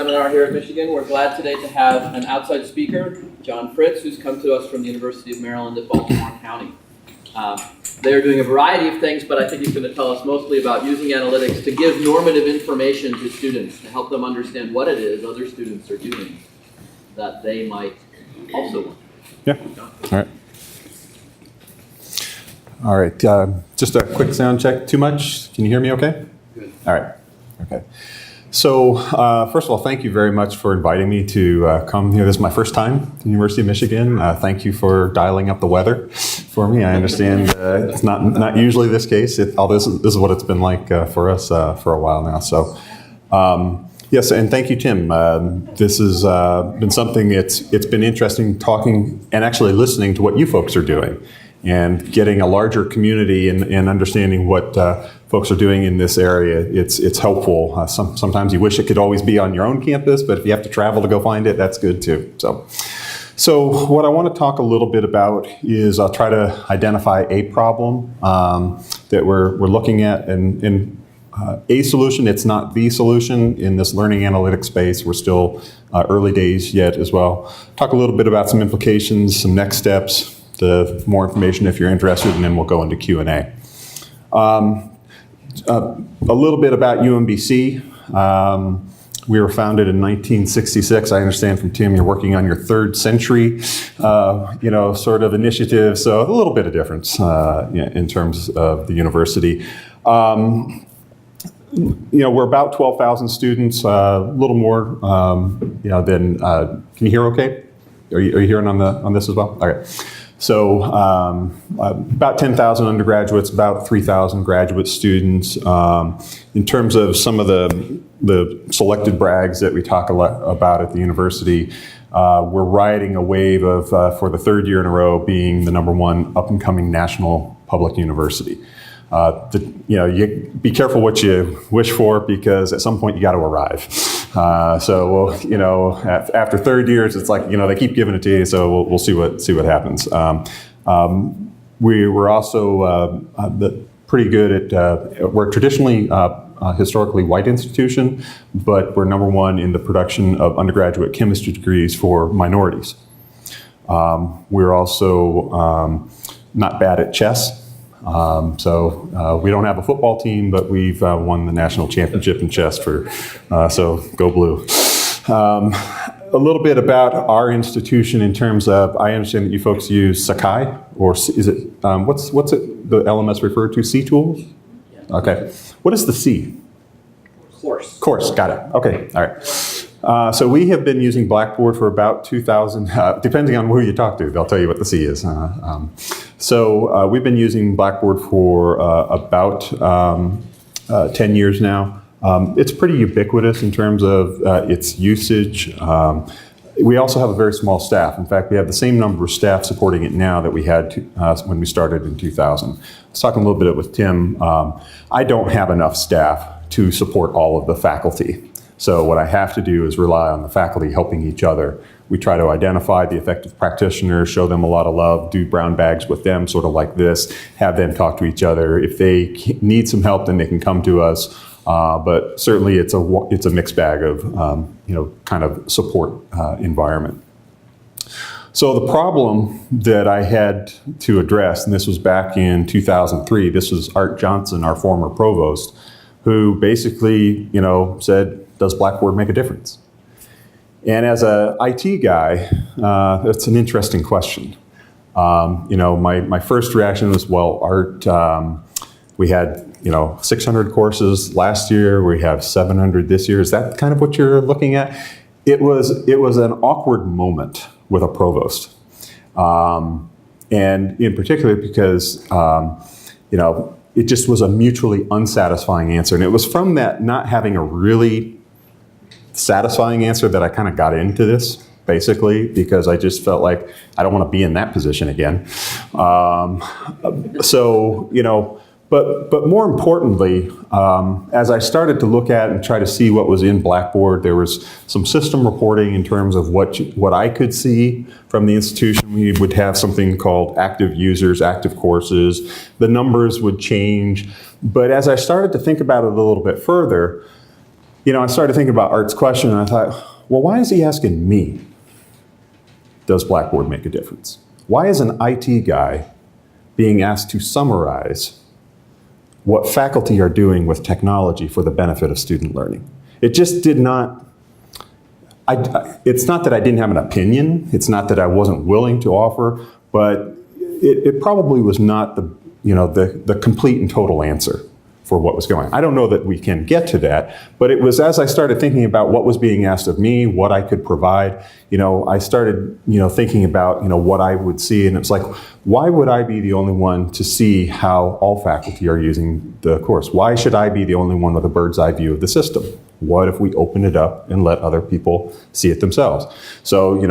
seminar here at Michigan. We're glad today to have an outside speaker, John Fritz, who's come to us from the University of Maryland at Baltimore County. They're doing a variety of things, but I think he's going to tell us mostly about using analytics to give normative information to students, to help them understand what it is other students are doing that they might also want. Yeah, all right. All right, just a quick sound check. Too much? Can you hear me okay? Good. All right, okay. So first of all, thank you very much for inviting me to come here. This is my first time at the University of Michigan. Thank you for dialing up the weather for me. I understand it's not usually this case, although this is what it's been like for us for a while now. So yes, and thank you, Tim. This has been something, it's been interesting talking and actually listening to what you folks are doing and getting a larger community and understanding what folks are doing in this area. It's helpful. Sometimes you wish it could always be on your own campus, but if you have to travel to go find it, that's good too. So what I want to talk a little bit about is I'll try to identify a problem that we're looking at, and a solution. It's not the solution in this learning analytics space. We're still early days yet as well. Talk a little bit about some implications, some next steps, the more information if you're interested, and then we'll go into Q&A. A little bit about UMBC. We were founded in 1966. I understand from Tim you're working on your third century, sort of initiative. So a little bit of difference in terms of the university. We're about 12,000 students, a little more than. Can you hear okay? Are you hearing on this as well? Okay. So about 10,000 undergraduates, about 3,000 graduate students. In terms of some of the selected brags that we talk a lot about at the university, we're riding a wave of, for the third year in a row, being the #1 up-and-coming national public university. You be careful what you wish for, because at some point you got to arrive. After third years, it's like, they keep giving it to you, so we'll see what happens. We were also pretty good at, we're traditionally a historically white institution, but we're #1 in the production of undergraduate chemistry degrees for minorities. We're also not bad at chess. We don't have a football team, but we've won the national championship in chess so go blue. A little bit about our institution in terms of, I understand that you folks use Sakai, or is it, what's it, the LMS referred to, C tools? Yeah. Okay. What is the C? Course, got it. Okay, all right. So we have been using Blackboard for about 2000, depending on who you talk to, they'll tell you what the C is. So we've been using Blackboard for about 10 years now. It's pretty ubiquitous in terms of its usage. We also have a very small staff. In fact, we have the same number of staff supporting it now that we had when we started in 2000. I was talking a little bit with Tim. I don't have enough staff to support all of the faculty. So what I have to do is rely on the faculty helping each other. We try to identify the effective practitioners, show them a lot of love, do brown bags with them, sort of like this, have them talk to each other. If they need some help, then they can come to us. But certainly it's a mixed bag of, kind of support environment. So the problem that I had to address, and this was back in 2003, this was Art Johnson, our former provost, who basically, said, does Blackboard make a difference? And as an IT guy, that's an interesting question. My first reaction was, well, Art, we had 600 courses last year. We have 700 this year. Is that kind of what you're looking at? It was an awkward moment with a provost, and in particular because it just was a mutually unsatisfying answer, and it was from that not having a really satisfying answer that I kind of got into this, basically, because I just felt like I don't want to be in that position again. But more importantly, as I started to look at and try to see what was in Blackboard, there was some system reporting in terms of what I could see from the institution. We would have something called active users, active courses. The numbers would change. But as I started to think about it a little bit further, I started thinking about Art's question, and I thought, well, why is he asking me? Does Blackboard make a difference? Why is an IT guy being asked to summarize what faculty are doing with technology for the benefit of student learning? It just did not, it's not that I didn't have an opinion, it's not that I wasn't willing to offer, but it probably was not the complete and total answer for what was going on. I don't know that we can get to that, but it was as I started thinking about what was being asked of me, what I could provide, I started, thinking about, what I would see, and it's like, why would I be the only one to see how all faculty are using the course? Why should I be the only one with a bird's eye view of the system? What if we open it up and let other people see it themselves? So,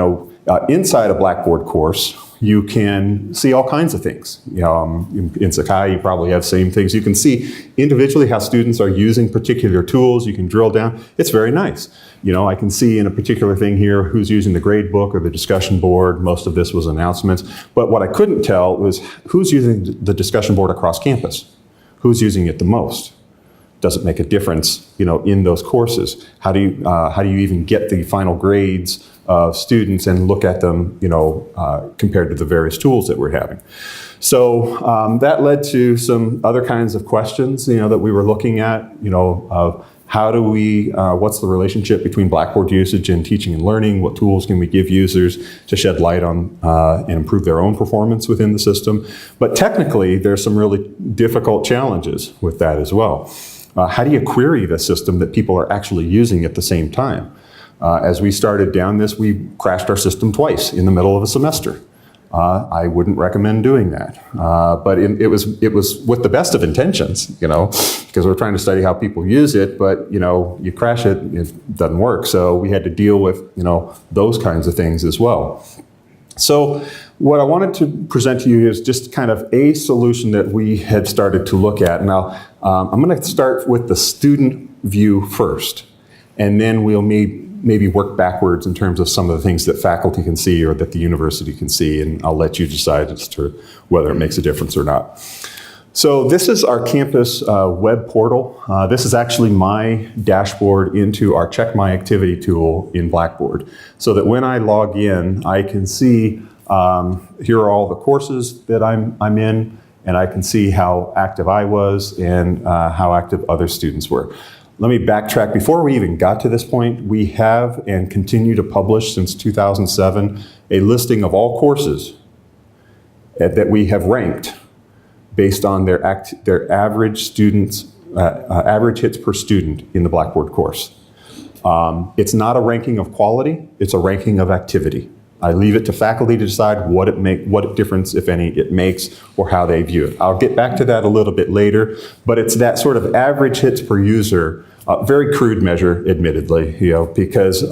inside a Blackboard course, you can see all kinds of things. In Sakai, you probably have same things. You can see individually how students are using particular tools. You can drill down. It's very nice. I can see in a particular thing here who's using the grade book or the discussion board. Most of this was announcements. But what I couldn't tell was who's using the discussion board across campus. Who's using it the most? Does it make a difference, in those courses? How do you even get the final grades of students and look at them, compared to the various tools that we're having? So that led to some other kinds of questions, that we were looking at, of how do we, what's the relationship between Blackboard usage and teaching and learning? What tools can we give users to shed light on and improve their own performance within the system? But technically, there's some really difficult challenges with that as well. How do you query the system that people are actually using at the same time? As we started down this, we crashed our system twice in the middle of a semester. I wouldn't recommend doing that. But it was with the best of intentions, because we're trying to study how people use it, but, you crash it, it doesn't work. So we had to deal with, those kinds of things as well. So what I wanted to present to you is just kind of a solution that we had started to look at. Now, I'm going to start with the student view first, and then we'll maybe work backwards in terms of some of the things that faculty can see or that the university can see, and I'll let you decide as to whether it makes a difference or not. So this is our campus web portal. This is actually my dashboard into our Check My Activity tool in Blackboard, so that when I log in, I can see here are all the courses that I'm in, and I can see how active I was and how active other students were. Let me backtrack. Before we even got to this point, we have and continue to publish since 2007 a listing of all courses that we have ranked based on their average students, average hits per student in the Blackboard course. It's not a ranking of quality, it's a ranking of activity. I leave it to faculty to decide what difference, if any, it makes or how they view it. I'll get back to that a little bit later, but it's that sort of average hits per user, very crude measure, admittedly, because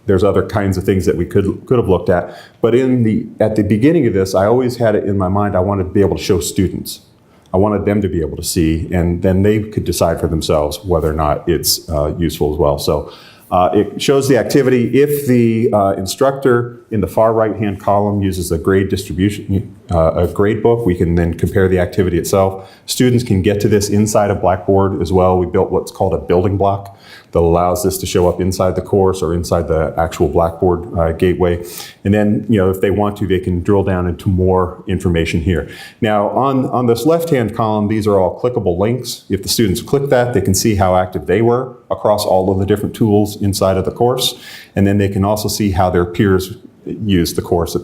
there's other kinds of things that we could have looked at. But at the beginning of this, I always had it in my mind, I wanted to be able to show students. I wanted them to be able to see, and then they could decide for themselves whether or not it's useful as well. So it shows the activity. If the instructor in the far right-hand column uses a grade distribution, a grade book, we can then compare the activity itself. Students can get to this inside of Blackboard as well. We built what's called a building block that allows this to show up inside the course or inside the actual Blackboard gateway. And then, if they want to, they can drill down into more information here. Now, on this left-hand column, these are all clickable links. If the students click that, they can see how active they were across all of the different tools inside of the course. And then they can also see how their peers use the course in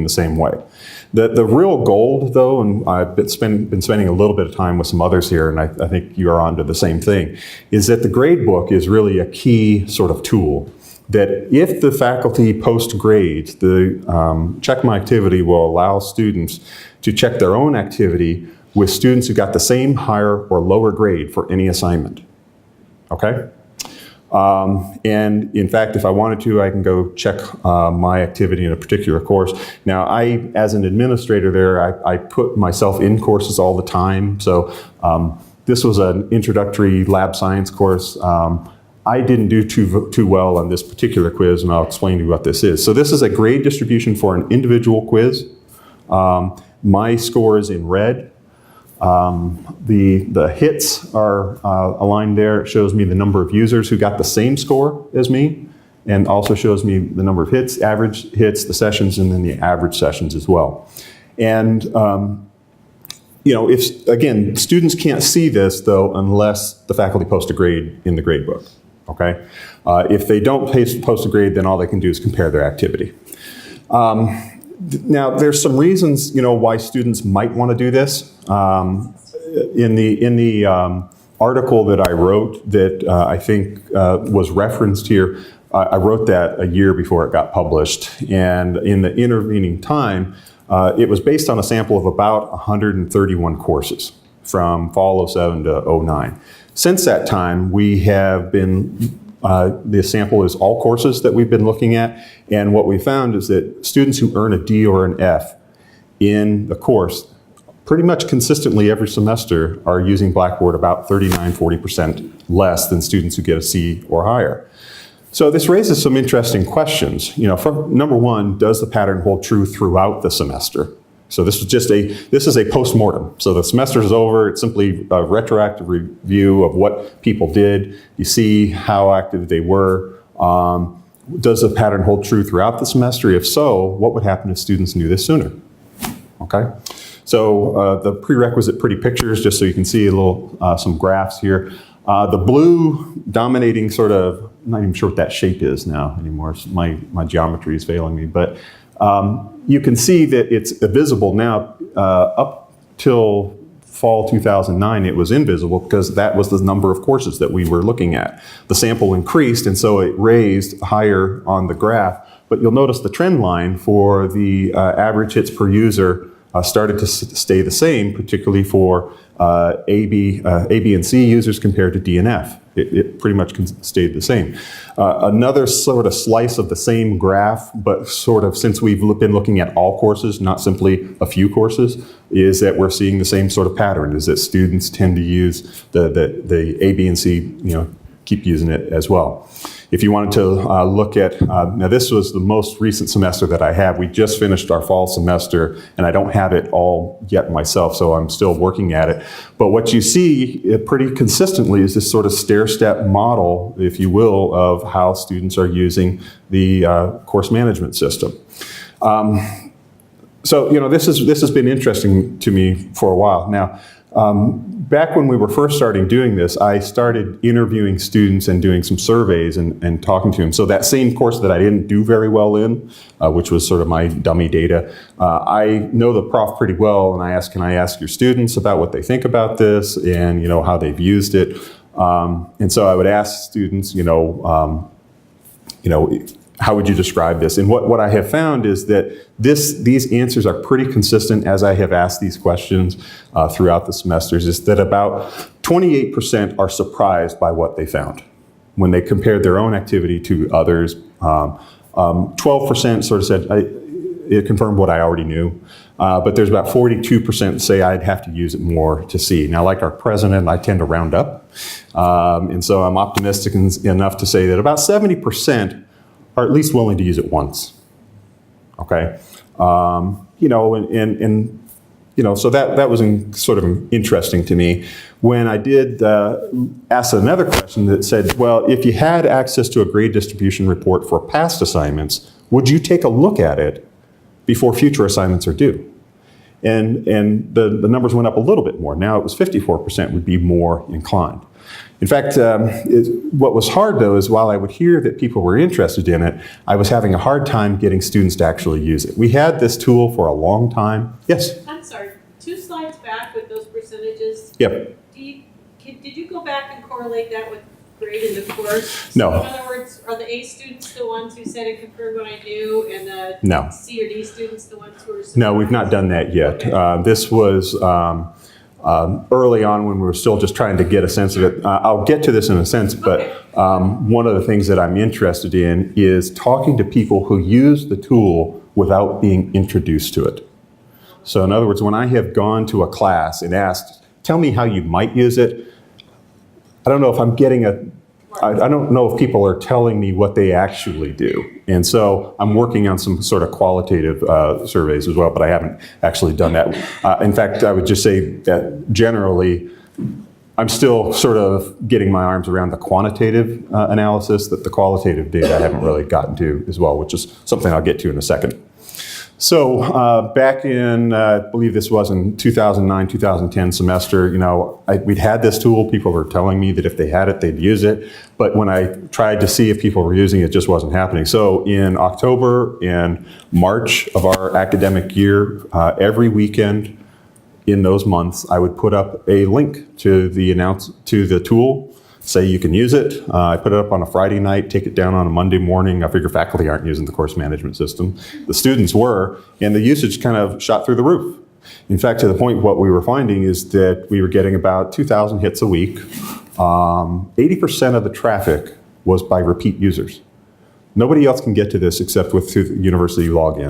the same way. The real gold, though, and I've been spending a little bit of time with some others here, and I think you are onto the same thing, is that the grade book is really a key sort of tool that if the faculty post grades, the Check My Activity will allow students to check their own activity with students who got the same higher or lower grade for any assignment. Okay? And in fact, if I wanted to, I can go check my activity in a particular course. Now, as an administrator there, I put myself in courses all the time. So this was an introductory lab science course. I didn't do too well on this particular quiz, and I'll explain to you what this is. So this is a grade distribution for an individual quiz. My score is in red. The hits are aligned there. It shows me the number of users who got the same score as me, and also shows me the number of hits, average hits, the sessions, and then the average sessions as well. And if, again, students can't see this, though, unless the faculty post a grade in the grade book, okay? If they don't post a grade, then all they can do is compare their activity. Now, there's some reasons, why students might want to do this. In the article that I wrote that I think was referenced here, I wrote that a year before it got published. And in the intervening time, it was based on a sample of about 131 courses from fall of '07 to '09. Since that time, we have been, the sample is all courses that we've been looking at, and what we found is that students who earn a D or an F in the course, pretty much consistently every semester, are using Blackboard about 39–40% less than students who get a C or higher. So this raises some interesting questions. Number one, does the pattern hold true throughout the semester? So this is a post-mortem. So the semester is over. It's simply a retroactive review of what people did. You see how active they were. Does the pattern hold true throughout the semester? If so, what would happen if students knew this sooner? Okay. So the prerequisite pretty pictures, just so you can see a little some graphs here. The blue dominating sort of, I'm not even sure what that shape is now anymore. My geometry is failing me, but you can see that it's visible now. Up till fall 2009, it was invisible because that was the number of courses that we were looking at. The sample increased, and so it raised higher on the graph. But you'll notice the trend line for the average hits per user started to stay the same, particularly for A, B, and C users compared to D and F. It pretty much stayed the same. Another sort of slice of the same graph, but sort of since we've been looking at all courses, not simply a few courses, is that we're seeing the same sort of pattern, is that students tend to use the A, B, and C, keep using it as well. If you wanted to look at, now this was the most recent semester that I have. We just finished our fall semester, and I don't have it all yet myself, so I'm still working at it. But what you see pretty consistently is this sort of stair-step model, if you will, of how students are using the course management system. So, this has been interesting to me for a while. Now, back when we were first starting doing this, I started interviewing students and doing some surveys and talking to them. So that same course that I didn't do very well in, which was sort of my dummy data, I know the prof pretty well, and I asked, can I ask your students about what they think about this and, how they've used it? And so I would ask students, how would you describe this? And what I have found is that these answers are pretty consistent as I have asked these questions throughout the semesters, is that about 28% are surprised by what they found when they compared their own activity to others. 12% sort of said, it confirmed what I already knew. But there's about 42% say I'd have to use it more to see. Now, like our president, I tend to round up. And so I'm optimistic enough to say that about 70% are at least willing to use it once, okay? So that was sort of interesting to me. When I did ask another question that said, well, if you had access to a grade distribution report for past assignments, would you take a look at it before future assignments are due? And the numbers went up a little bit more. Now it was 54% would be more inclined. In fact, what was hard, though, is while I would hear that people were interested in it, I was having a hard time getting students to actually use it. We had this tool for a long time. Yes? I'm sorry, 2 slides back with those percentages. Yep. Did you go back and correlate that with grade in the course? No. So in other words, are the A students the ones who said it confirmed what I knew, and the No. C or D students the ones who were surprised? No, we've not done that yet. Okay. This was early on when we were still just trying to get a sense of it. I'll get to this in a sense, but one of the things that I'm interested in is talking to people who use the tool without being introduced to it. So in other words, when I have gone to a class and asked, tell me how you might use it, I don't know if I'm getting a I don't know if people are telling me what they actually do. And so I'm working on some sort of qualitative surveys as well, but I haven't actually done that. In fact, I would just say that generally, I'm still sort of getting my arms around the quantitative analysis, that the qualitative data I haven't really gotten to as well, which is something I'll get to in a second. So back in, I believe this was in 2009, 2010 semester, we'd had this tool. People were telling me that if they had it, they'd use it. But when I tried to see if people were using it, it just wasn't happening. So in October and March of our academic year, every weekend in those months, I would put up a link to the tool, say you can use it. I put it up on a Friday night, take it down on a Monday morning. I figure faculty aren't using the course management system. The students were, and the usage kind of shot through the roof. In fact, to the point, what we were finding is that we were getting about 2,000 hits a week. 80% of the traffic was by repeat users. Nobody else can get to this except through the university login.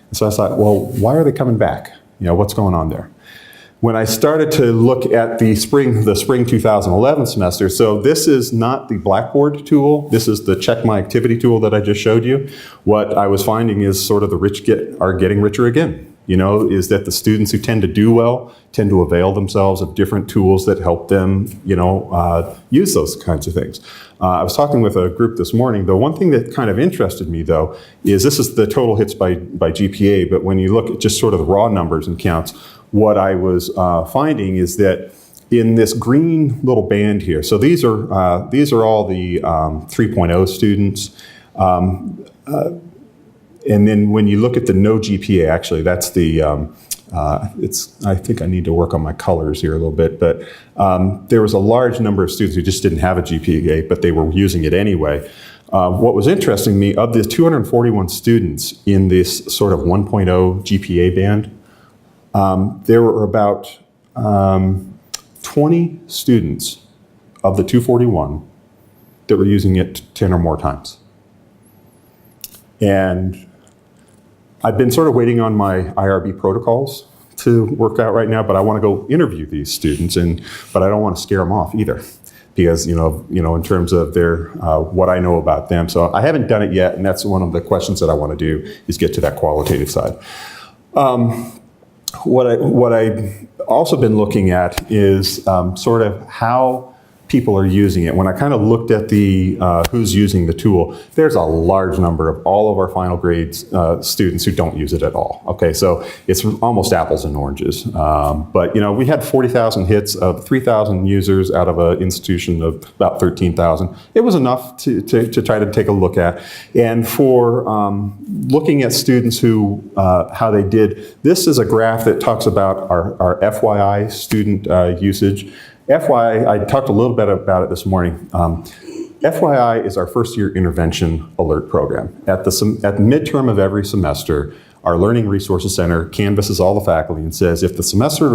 And so I thought, well, why are they coming back? What's going on there? When I started to look at the spring 2011 semester, so this is not the Blackboard tool, this is the Check My Activity tool that I just showed you. What I was finding is sort of the rich are getting richer again. Is that the students who tend to do well tend to avail themselves of different tools that help them, use those kinds of things. I was talking with a group this morning. The one thing that kind of interested me, though, is this is the total hits by GPA, but when you look at just sort of the raw numbers and counts, what I was finding is that in this green little band here, so these are all the 3.0 students. And then when you look at the no GPA, actually, that's the, I think I need to work on my colors here a little bit, but there was a large number of students who just didn't have a GPA, but they were using it anyway. What was interesting to me, of the 241 students in this sort of 1.0 GPA band, there were about 20 students of the 241 that were using it 10 or more times. And I've been sort of waiting on my IRB protocols to work out right now, but I want to go interview these students, but I don't want to scare them off either, because in terms of their what I know about them. So I haven't done it yet, and that's one of the questions that I want to do, is get to that qualitative side. What I've also been looking at is sort of how people are using it. When I kind of looked at the who's using the tool, there's a large number of all of our final grades students who don't use it at all. Okay, so it's almost apples and oranges. But we had 40,000 hits of 3,000 users out of an institution of about 13,000. It was enough to try to take a look at. And for looking at students who how they did, this is a graph that talks about our FYI student usage. FYI, I talked a little bit about it this morning. FYI is our first year intervention alert program. At the midterm of every semester, our Learning Resources Center canvasses all the faculty and says, if the semester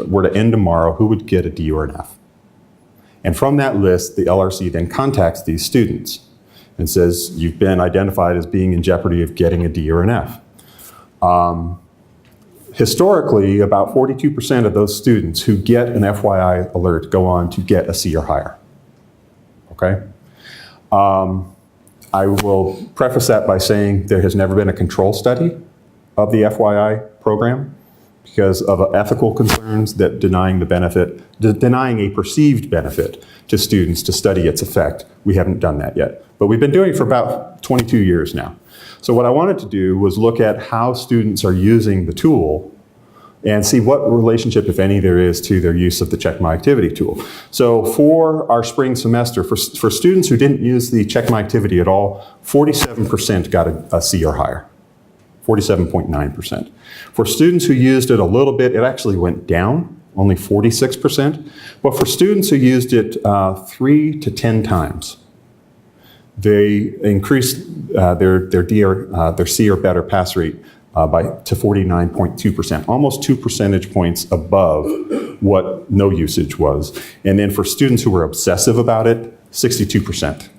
were to end tomorrow, who would get a D or an F? And from that list, the LRC then contacts these students and says, you've been identified as being in jeopardy of getting a D or an F. Historically, about 42% of those students who get an FYI alert go on to get a C or higher. Okay? I will preface that by saying there has never been a control study of the FYI program because of ethical concerns that denying a perceived benefit to students to study its effect. We haven't done that yet. But we've been doing it for about 22 years now. So what I wanted to do was look at how students are using the tool and see what relationship, if any, there is to their use of the Check My Activity tool. So for our spring semester, for students who didn't use the Check My Activity at all, 47% got a C or higher, 47.9%. For students who used it a little bit, it actually went down, only 46%. But for students who used it 3 to 10 times, they increased their C or better pass rate to 49.2%, almost 2 percentage points above what no usage was. And then for students who were obsessive about it, 62%.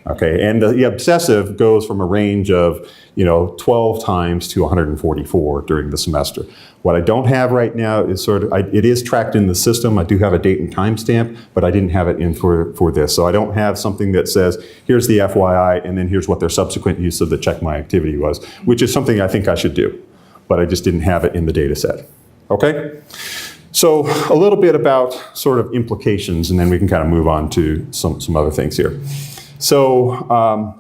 Okay, and the obsessive goes from a range of 12 times to 144 during the semester. What I don't have right now is it is tracked in the system. I do have a date and time stamp, but I didn't have it in for this. So I don't have something that says, here's the FYI, and then here's what their subsequent use of the check my activity was, which is something I think I should do, but I just didn't have it in the data set. Okay? So a little bit about sort of implications, and then we can kind of move on to some other things here. So,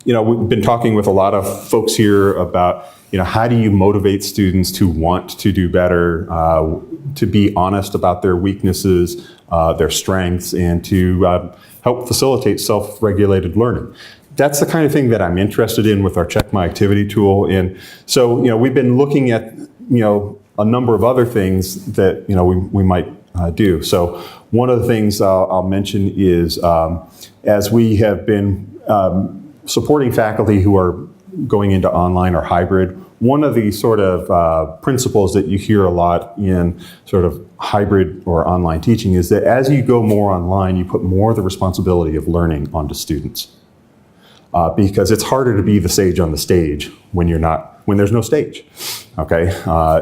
we've been talking with a lot of folks here about, how do you motivate students to want to do better, to be honest about their weaknesses, their strengths, and to help facilitate self-regulated learning. That's the kind of thing that I'm interested in with our Check My Activity tool. And so, we've been looking at, a number of other things that, we might do. So one of the things I'll mention is as we have been supporting faculty who are going into online or hybrid, one of the sort of principles that you hear a lot in sort of hybrid or online teaching is that as you go more online, you put more of the responsibility of learning onto students. Because it's harder to be the sage on the stage when there's no stage, okay?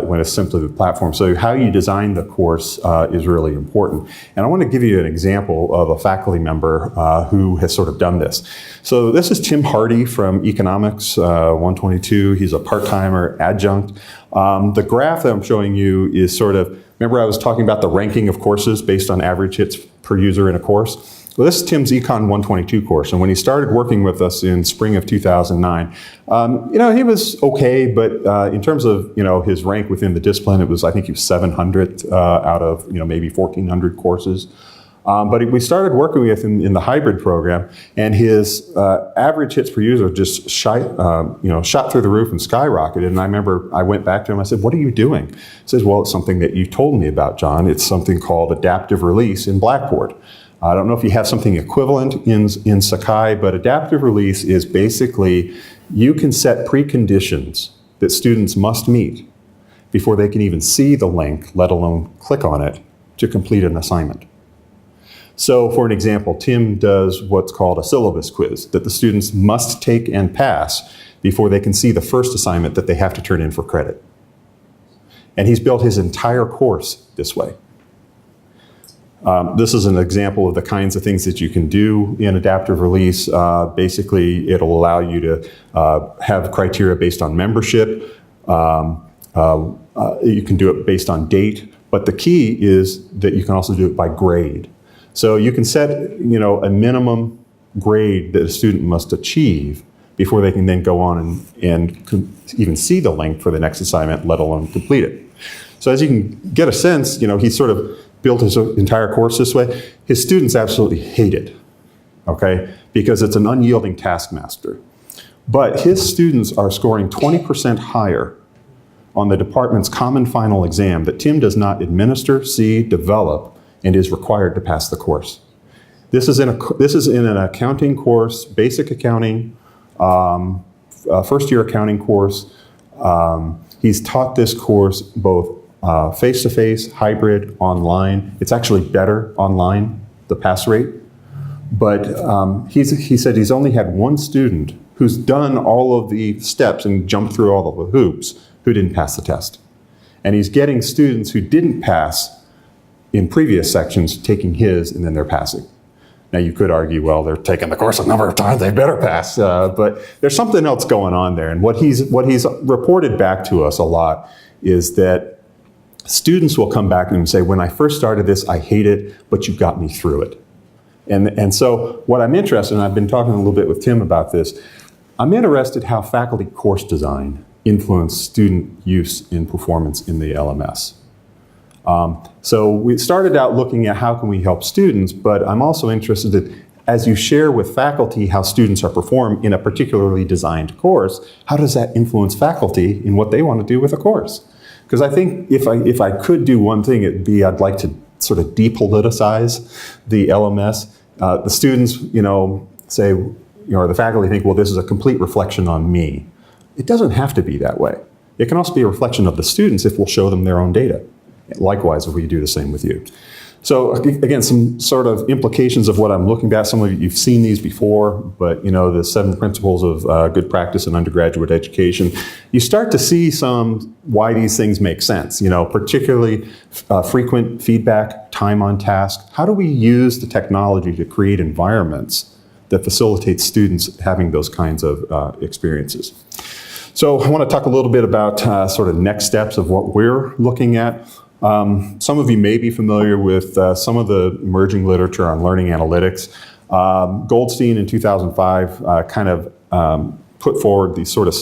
When it's simply the platform. So how you design the course is really important. And I want to give you an example of a faculty member who has sort of done this. So this is Tim Hardy from Economics 122. He's a part-timer adjunct. The graph that I'm showing you is sort of, remember I was talking about the ranking of courses based on average hits per user in a course? Well, this is Tim's Econ 122 course, and when he started working with us in spring of 2009, he was okay, but in terms of his rank within the discipline, it was, I think he was 700th out of maybe 1,400 courses. But we started working with him in the hybrid program, and his average hits per user just shot through the roof and skyrocketed. And I remember I went back to him. I said, "What are you doing?" He says, "Well, it's something that you told me about, John. It's something called adaptive release in Blackboard." I don't know if you have something equivalent in Sakai, but adaptive release is basically you can set preconditions that students must meet before they can even see the link, let alone click on it, to complete an assignment. So for an example, Tim does what's called a syllabus quiz that the students must take and pass before they can see the first assignment that they have to turn in for credit. And he's built his entire course this way. This is an example of the kinds of things that you can do in adaptive release. Basically, it'll allow you to have criteria based on membership. You can do it based on date, but the key is that you can also do it by grade. So you can set, a minimum grade that a student must achieve before they can then go on and even see the link for the next assignment, let alone complete it. So as you can get a sense, he sort of built his entire course this way. His students absolutely hate it, okay, because it's an unyielding taskmaster. But his students are scoring 20% higher on the department's common final exam that Tim does not administer, see, develop, and is required to pass the course. This is in an accounting course, basic accounting, first-year accounting course. He's taught this course both face-to-face, hybrid, online. It's actually better online, the pass rate. But he said he's only had one student who's done all of the steps and jumped through all of the hoops who didn't pass the test. And he's getting students who didn't pass in previous sections taking his, and then they're passing. Now you could argue, well, they're taking the course a number of times, they better pass. But there's something else going on there. And what he's reported back to us a lot is that students will come back and say, when I first started this, I hate it, but you got me through it. And so what I'm interested in, I've been talking a little bit with Tim about this, I'm interested how faculty course design influence student use in performance in the LMS. So we started out looking at how can we help students, but I'm also interested in, as you share with faculty how students are performed in a particularly designed course, how does that influence faculty in what they want to do with a course? Because I think if I could do one thing, it'd be I'd like to sort of depoliticize the LMS. The students, say, or the faculty think, well, this is a complete reflection on me. It doesn't have to be that way. It can also be a reflection of the students if we'll show them their own data. Likewise, if we do the same with you. So again, some sort of implications of what I'm looking at. Some of you've seen these before, but the 7 principles of good practice in undergraduate education. You start to see why these things make sense. Particularly frequent feedback, time on task. How do we use the technology to create environments that facilitate students having those kinds of experiences? So I want to talk a little bit about sort of next steps of what we're looking at. Some of you may be familiar with some of the emerging literature on learning analytics. Goldstein in 2005 kind of put forward these sort of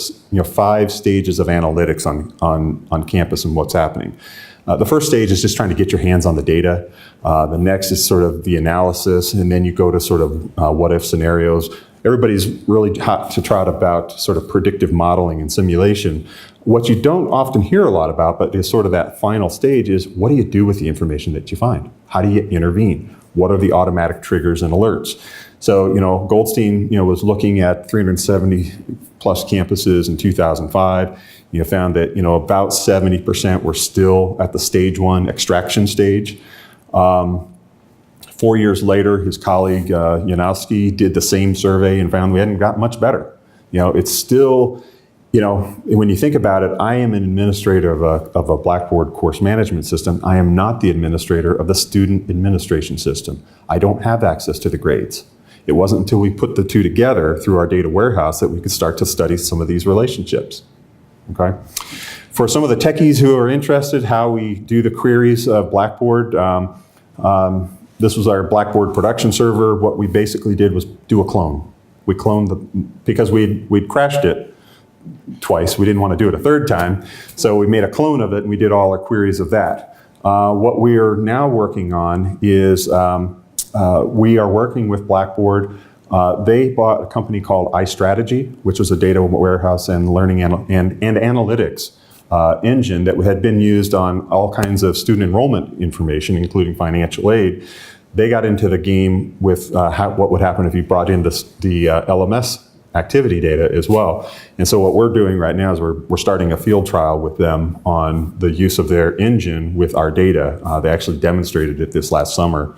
5 stages of analytics on campus and what's happening. The first stage is just trying to get your hands on the data. The next is sort of the analysis, and then you go to sort of what-if scenarios. Everybody's really hot to trot about sort of predictive modeling and simulation. What you don't often hear a lot about, but is sort of that final stage, is what do you do with the information that you find? How do you intervene? What are the automatic triggers and alerts? So, Goldstein, was looking at 370 plus campuses in 2005. Found that, about 70% were still at the stage 1 extraction stage. 4 years later, his colleague Janowski did the same survey and found we hadn't got much better. It's still, when you think about it, I am an administrator of a Blackboard course management system. I am not the administrator of the student administration system. I don't have access to the grades. It wasn't until we put the two together through our data warehouse that we could start to study some of these relationships. Okay. For some of the techies who are interested, how we do the queries of Blackboard, this was our Blackboard production server. What we basically did was do a clone. We cloned because we'd crashed it twice. We didn't want to do it a third time. So we made a clone of it and we did all our queries of that. What we are now working on is we are working with Blackboard. They bought a company called IStrategy, which was a data warehouse and learning and analytics engine that had been used on all kinds of student enrollment information, including financial aid. They got into the game with what would happen if you brought in the LMS activity data as well. And so what we're doing right now is we're starting a field trial with them on the use of their engine with our data. They actually demonstrated it this last summer.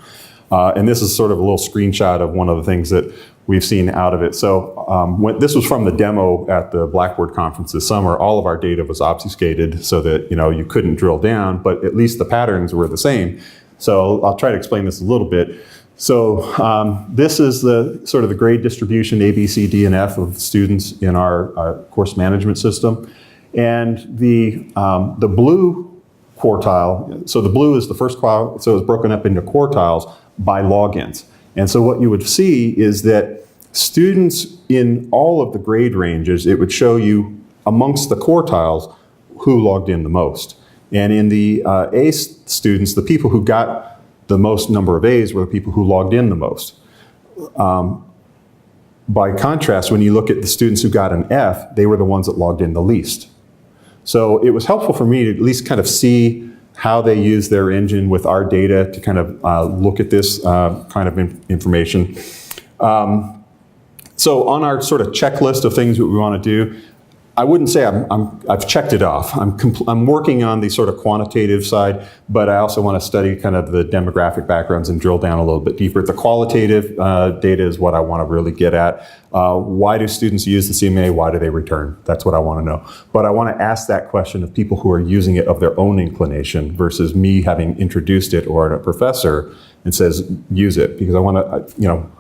And this is sort of a little screenshot of one of the things that we've seen out of it. So this was from the demo at the Blackboard conference this summer. All of our data was obfuscated so that you couldn't drill down, but at least the patterns were the same. So I'll try to explain this a little bit. So this is the sort of the grade distribution, A, B, C, D, and F of students in our course management system. And the blue quartile, so the blue is the first quartile, so it's broken up into quartiles by logins. And so what you would see is that students in all of the grade ranges, it would show you amongst the quartiles who logged in the most. And in the A students, the people who got the most number of A's were the people who logged in the most. By contrast, when you look at the students who got an F, they were the ones that logged in the least. So it was helpful for me to at least kind of see how they use their engine with our data to kind of look at this kind of information. So on our sort of checklist of things that we want to do, I wouldn't say I've checked it off. I'm working on the sort of quantitative side, but I also want to study kind of the demographic backgrounds and drill down a little bit deeper. The qualitative data is what I want to really get at. Why do students use the CMA? Why do they return? That's what I want to know. But I want to ask that question of people who are using it of their own inclination versus me having introduced it or a professor and says, use it, because I want to,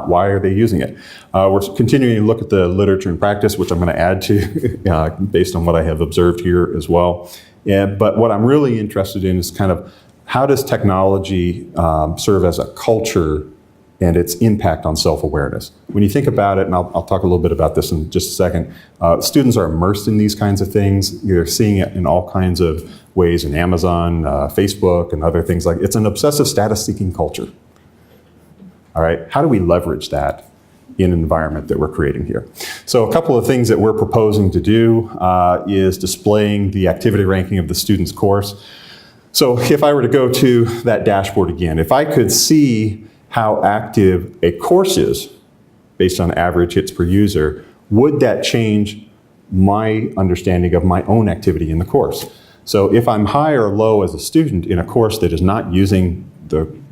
why are they using it? We're continuing to look at the literature and practice, which I'm going to add to based on what I have observed here as well. But what I'm really interested in is kind of how does technology serve as a culture and its impact on self-awareness. When you think about it, and I'll talk a little bit about this in just a second, students are immersed in these kinds of things. You're seeing it in all kinds of ways in Amazon, Facebook, and other things it's an obsessive status-seeking culture. All right, how do we leverage that in an environment that we're creating here? So a couple of things that we're proposing to do is displaying the activity ranking of the student's course. So if I were to go to that dashboard again, if I could see how active a course is based on average hits per user, would that change my understanding of my own activity in the course? So if I'm high or low as a student in a course that is not using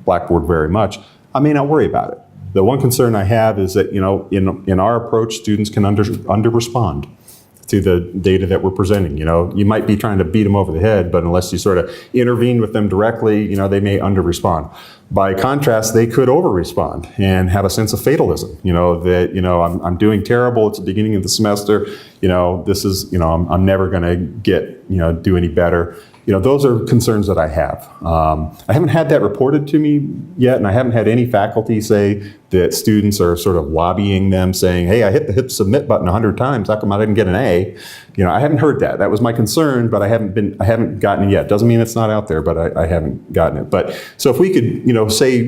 Blackboard very much, I may not worry about it. The one concern I have is that, in our approach, students can under-respond to the data that we're presenting. You might be trying to beat them over the head, but unless you sort of intervene with them directly, they may under-respond. By contrast, they could over-respond and have a sense of fatalism, that, I'm doing terrible, it's the beginning of the semester, this is, I'm never gonna get, do any better. Those are concerns that I have. I haven't had that reported to me yet, and I haven't had any faculty say that students are sort of lobbying them, saying, hey, I hit the submit button 100 times, how come I didn't get an A? I haven't heard that. That was my concern, but I haven't gotten it yet. Doesn't mean it's not out there, but I haven't gotten it. But so if we could,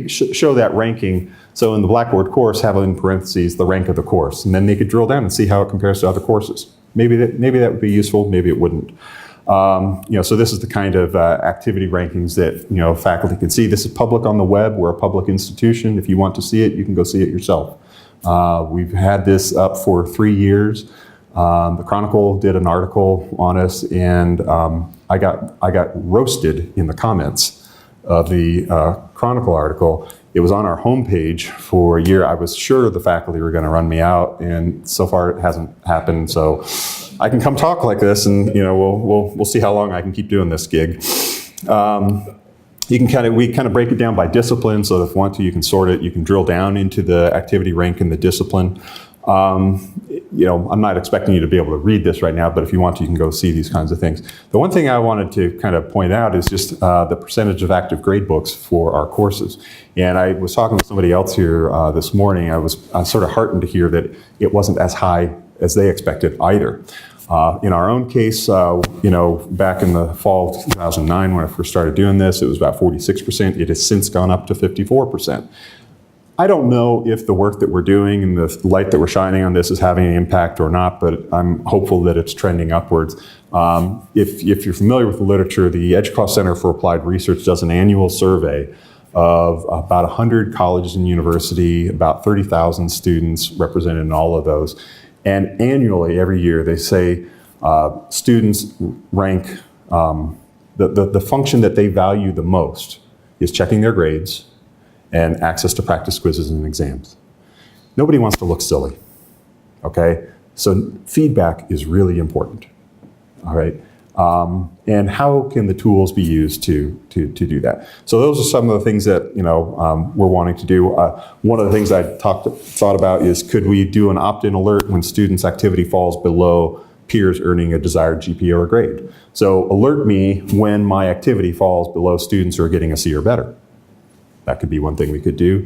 show that ranking, so in the Blackboard course, have in parentheses the rank of the course, and then they could drill down and see how it compares to other courses. Maybe that would be useful, maybe it wouldn't. So this is the kind of activity rankings that faculty can see. This is public on the web. We're a public institution. If you want to see it, you can go see it yourself. We've had this up for 3 years. The Chronicle did an article on us, and I got roasted in the comments of the Chronicle article. It was on our homepage for a year. I was sure the faculty were going to run me out, and so far it hasn't happened. So I can come talk like this, and we'll see how long I can keep doing this gig. We kind of break it down by discipline, so if you want to, you can sort it. You can drill down into the activity rank and the discipline. I'm not expecting you to be able to read this right now, but if you want to, you can go see these kinds of things. The one thing I wanted to kind of point out is just the percentage of active grade books for our courses. And I was talking with somebody else here this morning. I was sort of heartened to hear that it wasn't as high as they expected either. In our own case, back in the fall of 2009, when I first started doing this, it was about 46%. It has since gone up to 54%. I don't know if the work that we're doing and the light that we're shining on this is having an impact or not, but I'm hopeful that it's trending upwards. If you're familiar with the literature, the EDUCAUSE Center for Applied Research does an annual survey of about 100 colleges and universities, about 30,000 students represented in all of those. And annually, every year, they say students rank, the function that they value the most is checking their grades and access to practice quizzes and exams. Nobody wants to look silly, okay? So feedback is really important, all right? And how can the tools be used to do that? So those are some of the things that we're wanting to do. One of the things I thought about is, could we do an opt-in alert when students' activity falls below peers earning a desired GPA or grade? So alert me when my activity falls below students who are getting a C or better. That could be one thing we could do.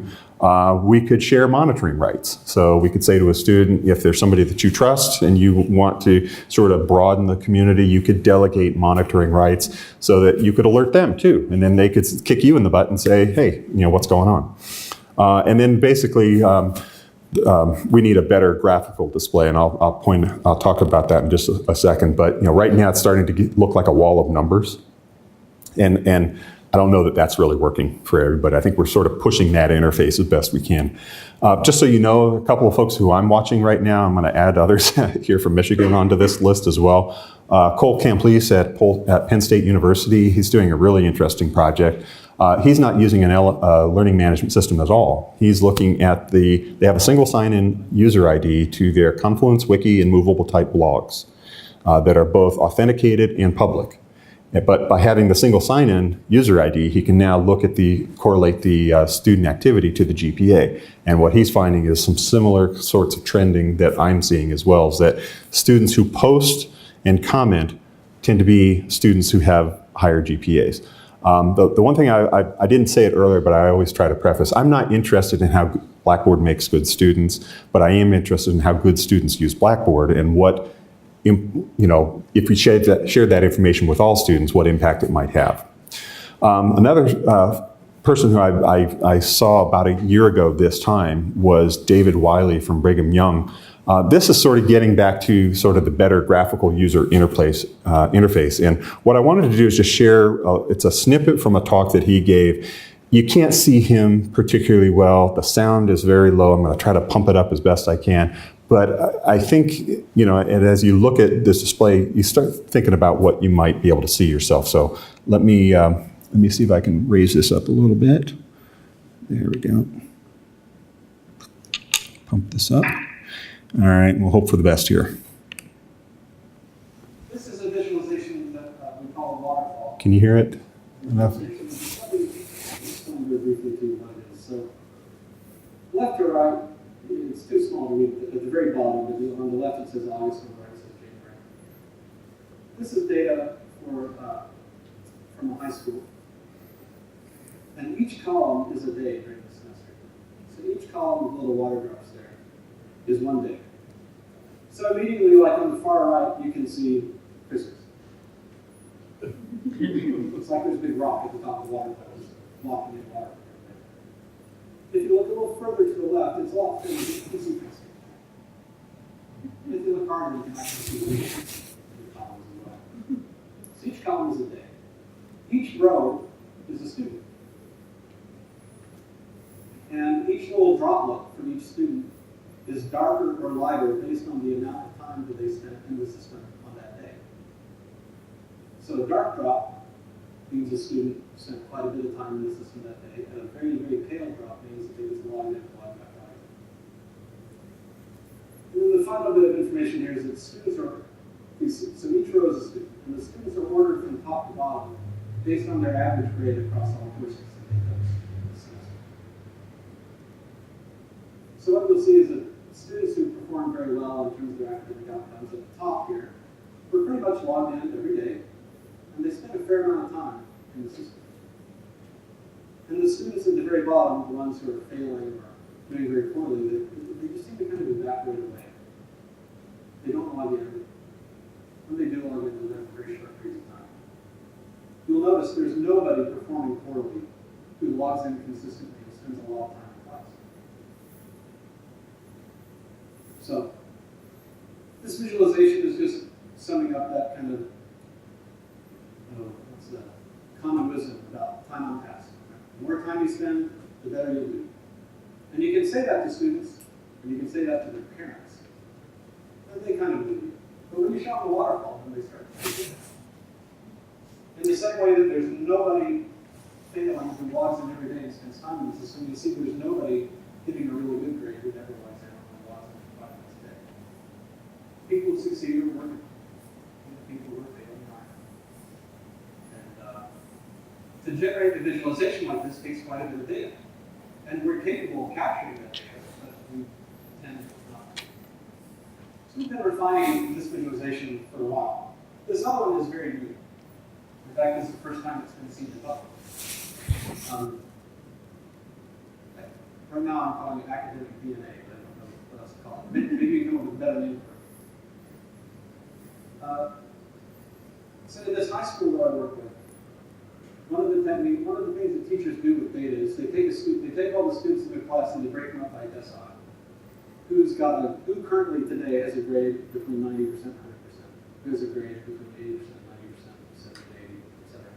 We could share monitoring rights. So we could say to a student, if there's somebody that you trust and you want to sort of broaden the community, you could delegate monitoring rights so that you could alert them too. And then they could kick you in the butt and say, hey, what's going on? And then basically, we need a better graphical display, and I'll talk about that in just a second. But right now it's starting to look like a wall of numbers. And I don't know that that's really working for everybody. I think we're sort of pushing that interface as best we can. Just so you know, a couple of folks who I'm watching right now, I'm going to add others here from Michigan onto this list as well. Cole Camplice at Penn State University, he's doing a really interesting project. He's not using a learning management system at all. He's looking at they have a single sign-in user ID to their Confluence, Wiki, and movable type blogs that are both authenticated and public. But by having the single sign-in user ID, he can now correlate the student activity to the GPA. And what he's finding is some similar sorts of trending that I'm seeing as well, is that students who post and comment tend to be students who have higher GPAs. The one thing I didn't say it earlier, but I always try to preface, I'm not interested in how Blackboard makes good students, but I am interested in how good students use Blackboard and what, if we shared that information with all students, what impact it might have. Another person who I saw about a year ago this time was David Wiley from Brigham Young. This is sort of getting back to sort of the better graphical user interface. And what I wanted to do is just share, it's a snippet from a talk that he gave. You can't see him particularly well. The sound is very low. I'm going to try to pump it up as best I can. But I think, and as you look at this display, you start thinking about what you might be able to see yourself. So let me see if I can raise this up a little bit. There we go. Pump this up. All right, we'll hope for the best here. This is a visualization that we call a waterfall. Can you hear it enough? Let me explain very briefly to you what it is. So, left to right, it's too small to read at the very bottom, but on the left it says August, on the right it says January. This is data from a high school. And each column is a day during the semester. So each column with little water drops there is one day. So immediately, like on the far right, you can see Christmas. Looks like there's a big rock at the top of the water pose, blocking the water. If you look a little further to the left, it's a lot thinner. You can see Christmas. If you look harder, you can actually see the columns as well. So each column is a day. Each row is a student. And each little droplet from each student is darker or lighter based on the amount of time that they spent in the system on that day. So a dark drop means a student spent quite a bit of time in the system that day, and a very, very pale drop means that they was logged in and logged back out. And then the final bit of information here is that students are, so each row is a student, and the students are ordered from top to bottom based on their average grade across all courses that they took this semester. So what you'll see is that students who perform very well in terms of their academic outcomes at the top here were pretty much logged in every day, and they spent a fair amount of time in the system. And the students at the very bottom, the ones who are failing or doing very poorly, they just seem to kind of evaporate away. They don't log in. When they do log in, they'll have very short periods of time. You'll notice there's nobody performing poorly who logs in consistently and spends a lot of time in class. So, this visualization is just summing up that kind of what's the common wisdom about time on task. The more time you spend, the better you'll do. And you can say that to students, and you can say that to their parents. And they kind of believe you. But when you show them the waterfall, then they start to do it. In the same way that there's nobody failing who logs in every day and spends time in the system, you see there's nobody getting a really good grade who never logs in and logs in 5 minutes a day. People who succeed are working. People who are failing aren't. And to generate a visualization like this takes quite a bit of data. And we're capable of capturing that data, but we tend not. So we've been refining this visualization for a while. This other one is very new. In fact, this is the first time it's been seen in public. Right now I'm calling it academic DNA, but I don't know what else to call it. Maybe you can come up with a better name for it. So in this high school that I work with, one of the things that teachers do with data is they take all the students in their class and they break them up by decile. Who currently today has a grade between 90% and 100%? Who has a grade between 80%, 90%, 70, 80, etc.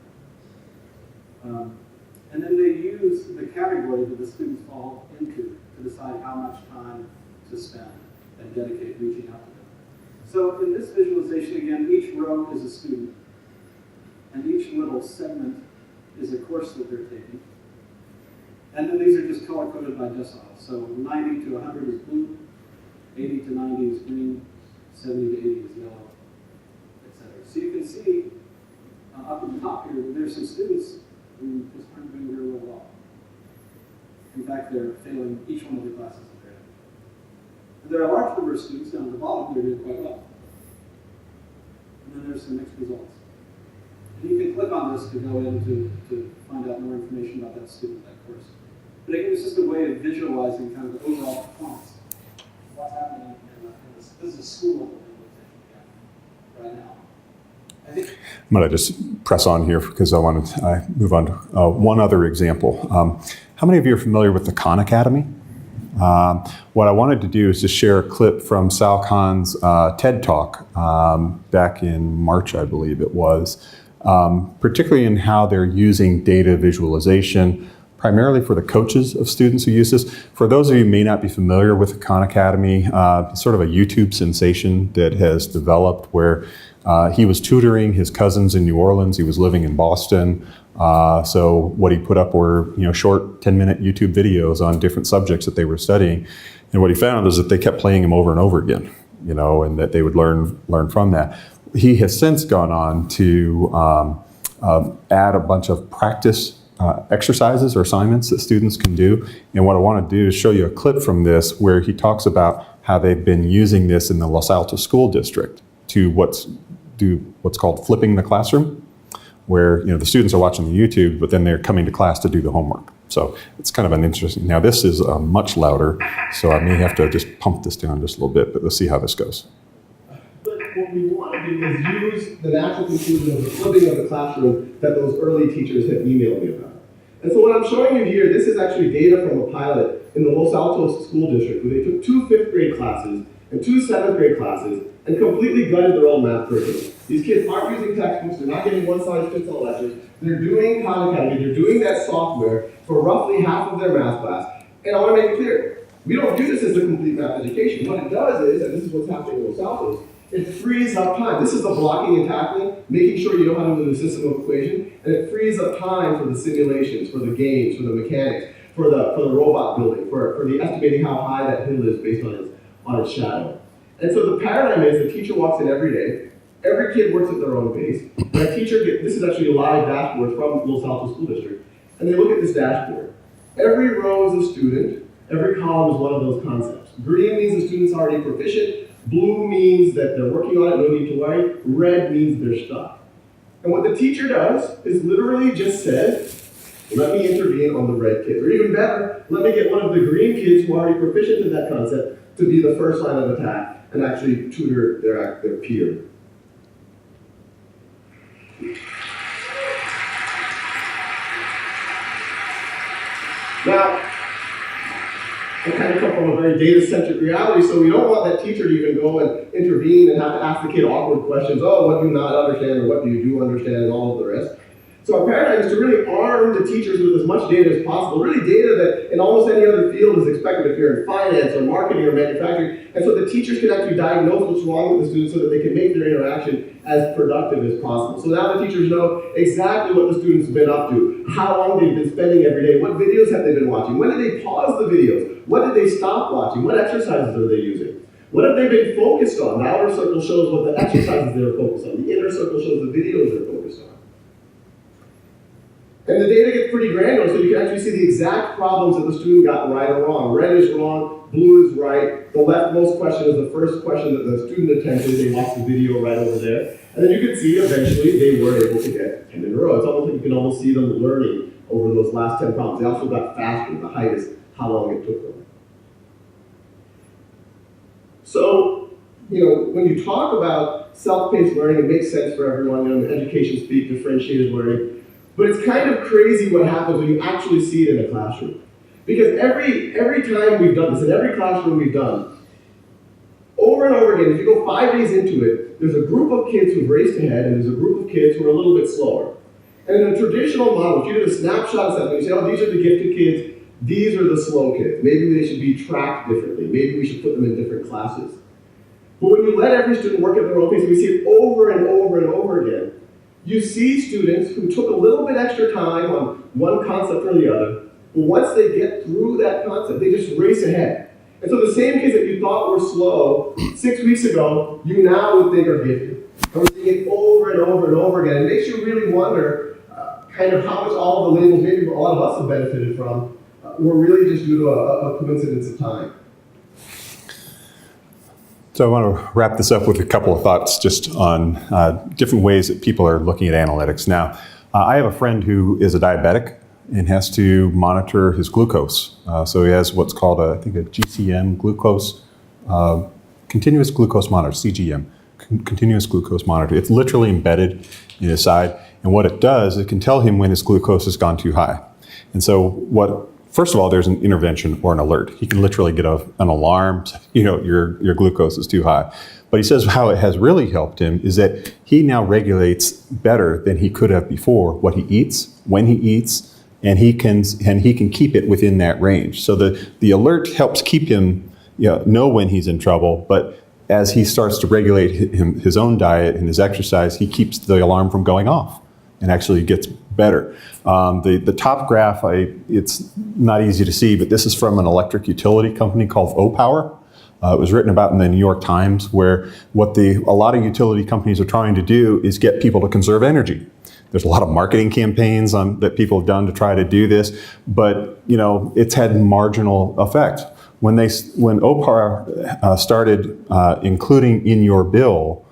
And then they use the category that the students fall into to decide how much time to spend and dedicate reaching out to them. So in this visualization, again, each row is a student, and each little segment is a course that they're taking. And then these are just color-coded by decile. So 90 to 100 is blue, 80 to 90 is green, 70 to 80 is yellow, etc. So you can see up at the top here that there's some students who just aren't doing very well at all. In fact, they're failing each one of the classes that they're in. And there are a large number of students down at the bottom who are doing quite well. And then there's some mixed results. And you can click on this to go in to find out more information about that student, that course. But again, it's just a way of visualizing kind of the overall performance. What's happening in this. This is a school right now. I think I'm going to just press on here because I want to move on to one other example. How many of you are familiar with the Khan Academy? What I wanted to do is just share a clip from Sal Khan's TED Talk back in March, I believe it was, particularly in how they're using data visualization, primarily for the coaches of students who use this. For those of you who may not be familiar with Khan Academy, it's sort of a YouTube sensation that has developed where he was tutoring his cousins in New Orleans. He was living in Boston. So what he put up were, short 10-minute YouTube videos on different subjects that they were studying. And what he found is that they kept playing him over and over again, and that they would learn from that. He has since gone on to add a bunch of practice exercises or assignments that students can do. And what I want to do is show you a clip from this where he talks about how they've been using this in the Los Altos School District to what's called flipping the classroom, where the students are watching the YouTube, but then they're coming to class to do the homework. So it's kind of an interesting. Now this is much louder, so I may have to just pump this down just a little bit, but let's see how this goes. But what we want to do is use the natural conclusion of the flipping of the classroom that those early teachers had emailed me about. And so what I'm showing you here, this is actually data from a pilot in the Los Altos School District, where they took 2 5th grade classes and 2 7th grade classes and completely gutted their own math curriculum. These kids aren't using textbooks, they're not getting one-size-fits-all lectures, they're doing Khan Academy, they're doing that software for roughly half of their math class. And I want to make it clear, we don't do this as a complete math education. What it does is, and this is what's happening in Los Altos, it frees up time. This is the blocking and tackling, making sure you know how to do the system of equation, and it frees up time for the simulations, for the games, for the mechanics, for the robot building, for the estimating how high that hill is based on its shadow. And so the paradigm is the teacher walks in every day, every kid works at their own pace, and a teacher this is actually a live dashboard from Los Altos School District, and they look at this dashboard. Every row is a student, every column is one of those concepts. Green means the student's already proficient, blue means that they're working on it, no need to worry, red means they're stuck. And what the teacher does is literally just says, let me intervene on the red kid. Or even better, let me get one of the green kids who are already proficient in that concept to be the first line of attack and actually tutor their peer. Now, I kind of come from a very data-centric reality, so we don't want that teacher to even go and intervene and have to ask the kid awkward questions. Oh, what do you not understand, or what do you do understand, and all of the rest. So our paradigm is to really arm the teachers with as much data as possible, really data that in almost any other field is expected if you're in finance or marketing or manufacturing, and so the teachers can actually diagnose what's wrong with the students so that they can make their interaction as productive as possible. So now the teachers know exactly what the students have been up to, how long they've been spending every day, what videos have they been watching, when did they pause the videos, what did they stop watching, what exercises are they using, what have they been focused on. The outer circle shows what the exercises they're focused on, the inner circle shows the videos they're focused on. And the data gets pretty granular, so you can actually see the exact problems that the student got right or wrong. Red is wrong, blue is right. The leftmost question is the first question that the student attempted. They watched the video right over there. And then you can see eventually they were able to get 10 in a row. It's almost like you can almost see them learning over those last 10 problems. They also got faster. The height is how long it took them. So, when you talk about self-paced learning, it makes sense for everyone. In education speak, differentiated learning. But it's kind of crazy what happens when you actually see it in a classroom. Because every time we've done this, in every classroom we've done, over and over again, if you go 5 days into it, there's a group of kids who've raced ahead, and there's a group of kids who are a little bit slower. And in a traditional model, if you did a snapshot of something, you say, oh, these are the gifted kids, these are the slow kids. Maybe they should be tracked differently. Maybe we should put them in different classes. But when you let every student work at their own pace, and we see it over and over and over again, you see students who took a little bit extra time on one concept or the other, but once they get through that concept, they just race ahead. And so the same kids that you thought were slow 6 weeks ago, you now would think are gifted. And we're seeing it over and over and over again. It makes you really wonder kind of how much all of the labels, maybe a lot of us have benefited from, were really just due to a coincidence of time. So I want to wrap this up with a couple of thoughts just on different ways that people are looking at analytics. Now, I have a friend who is a diabetic and has to monitor his glucose. So he has what's called, a GCM, glucose, continuous glucose monitor, CGM, continuous glucose monitor. It's literally embedded in his side. And what it does, it can tell him when his glucose has gone too high. And so first of all, there's an intervention or an alert. He can literally get an alarm, your glucose is too high. But he says how it has really helped him is that he now regulates better than he could have before what he eats, when he eats, and he can keep it within that range. So the alert helps keep him know when he's in trouble, but as he starts to regulate his own diet and his exercise, he keeps the alarm from going off and actually gets better. The top graph, it's not easy to see, but this is from an electric utility company called O-Power. It was written about in the New York Times, where what a lot of utility companies are trying to do is get people to conserve energy. There's a lot of marketing campaigns that people have done to try to do this, but it's had marginal effect. When O-Power started including in your bill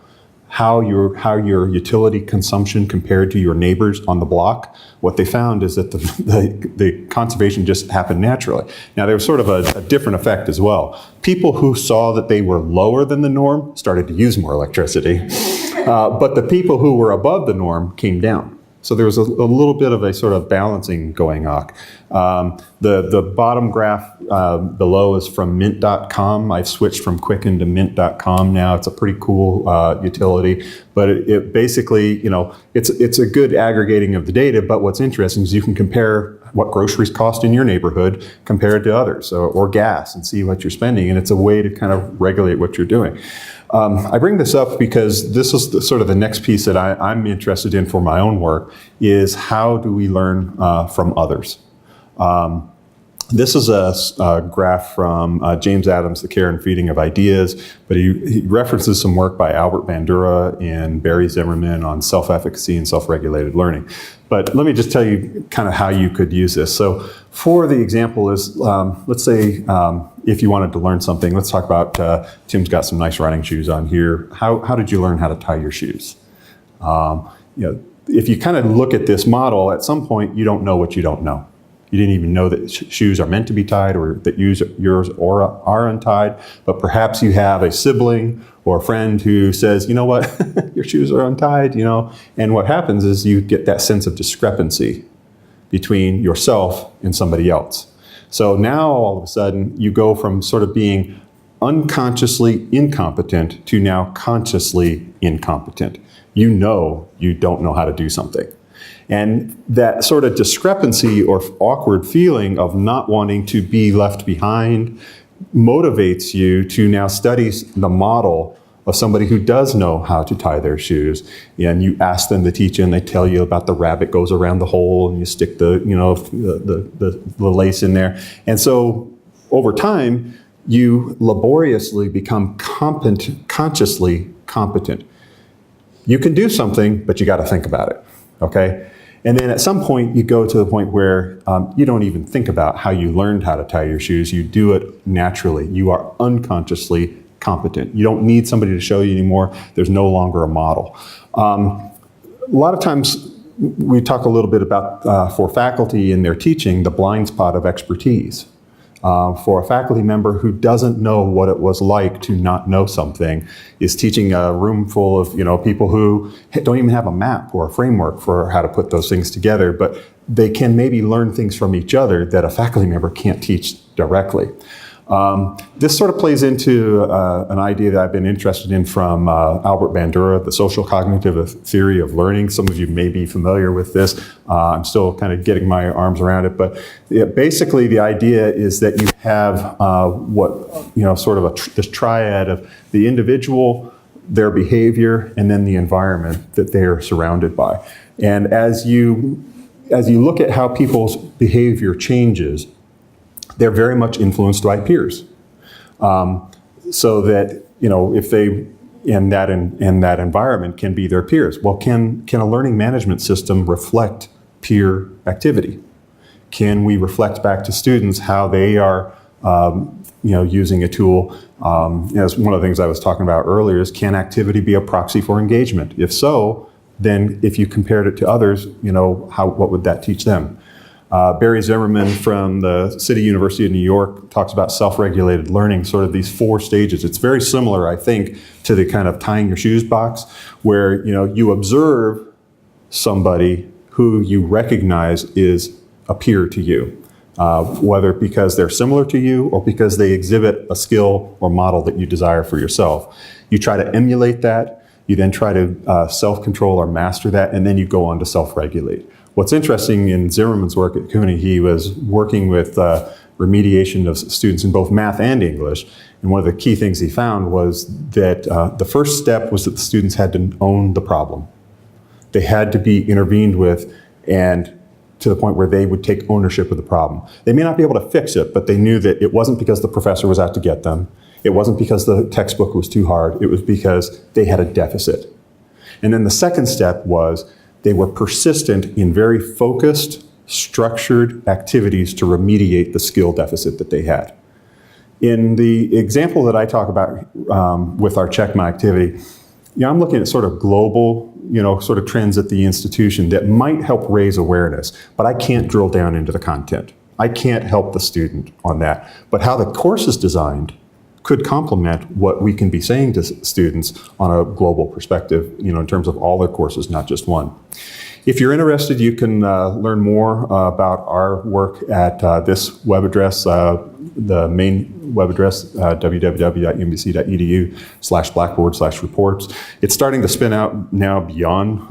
how your utility consumption compared to your neighbors on the block, what they found is that the conservation just happened naturally. Now, there was sort of a different effect as well. People who saw that they were lower than the norm started to use more electricity, but the people who were above the norm came down. So there was a little bit of a sort of balancing going on. The bottom graph below is from mint.com. I've switched from Quicken to mint.com now. It's a pretty cool utility, but it basically, it's a good aggregating of the data, but what's interesting is you can compare what groceries cost in your neighborhood compared to others, or gas, and see what you're spending, and it's a way to kind of regulate what you're doing. I bring this up because this is sort of the next piece that I'm interested in for my own work, is how do we learn from others? This is a graph from James Adams, The Care and Feeding of Ideas, but he references some work by Albert Bandura and Barry Zimmerman on self-efficacy and self-regulated learning. But let me just tell you kind of how you could use this. So for the example is, let's say if you wanted to learn something, let's talk about, Tim's got some nice running shoes on here. How did you learn how to tie your shoes? If you kind of look at this model, at some point you don't know what you don't know. You didn't even know that shoes are meant to be tied, or that yours are untied, but perhaps you have a sibling or a friend who says, you know what, your shoes are untied, and what happens is you get that sense of discrepancy between yourself and somebody else. So now all of a sudden you go from sort of being unconsciously incompetent to now consciously incompetent. You don't know how to do something. And that sort of discrepancy or awkward feeling of not wanting to be left behind motivates you to now study the model of somebody who does know how to tie their shoes. And you ask them to teach you, and they tell you about the rabbit goes around the hole, and you stick the lace in there. And so over time, you laboriously become consciously competent. You can do something, but you got to think about it, okay? And then at some point, you go to the point where you don't even think about how you learned how to tie your shoes. You do it naturally. You are unconsciously competent. You don't need somebody to show you anymore. There's no longer a model. A lot of times, we talk a little bit about, for faculty in their teaching, the blind spot of expertise. For a faculty member who doesn't know what it was like to not know something, is teaching a room full of people who don't even have a map or a framework for how to put those things together, but they can maybe learn things from each other that a faculty member can't teach directly. This sort of plays into an idea that I've been interested in from Albert Bandura, the social cognitive theory of learning. Some of you may be familiar with this. I'm still kind of getting my arms around it, but basically the idea is that you have this triad of the individual, their behavior, and then the environment that they are surrounded by. And as you look at how people's behavior changes, they're very much influenced by peers. So that, if they, in that environment, can be their peers. Well, can a learning management system reflect peer activity? Can we reflect back to students how they are, using a tool? As one of the things I was talking about earlier is, can activity be a proxy for engagement? If so, then if you compared it to others, what would that teach them? Barry Zimmerman from the City University of New York talks about self-regulated learning, sort of these 4 stages. It's very similar, I think, to the kind of tying your shoes box, where you observe somebody who you recognize is a peer to you, whether because they're similar to you or because they exhibit a skill or model that you desire for yourself. You try to emulate that. You then try to self-control or master that, and then you go on to self-regulate. What's interesting in Zimmerman's work at CUNY, he was working with remediation of students in both math and English. And one of the key things he found was that the first step was that the students had to own the problem. They had to be intervened with, and to the point where they would take ownership of the problem. They may not be able to fix it, but they knew that it wasn't because the professor was out to get them. It wasn't because the textbook was too hard. It was because they had a deficit. And then the second step was they were persistent in very focused, structured activities to remediate the skill deficit that they had. In the example that I talk about with our Check My Activity, I'm looking at sort of global, sort of trends at the institution that might help raise awareness, but I can't drill down into the content. I can't help the student on that. But how the course is designed could complement what we can be saying to students on a global perspective, in terms of all the courses, not just one. If you're interested, you can learn more about our work at this web address, the main web address, www.umbc.edu/blackboard/reports. It's starting to spin out now beyond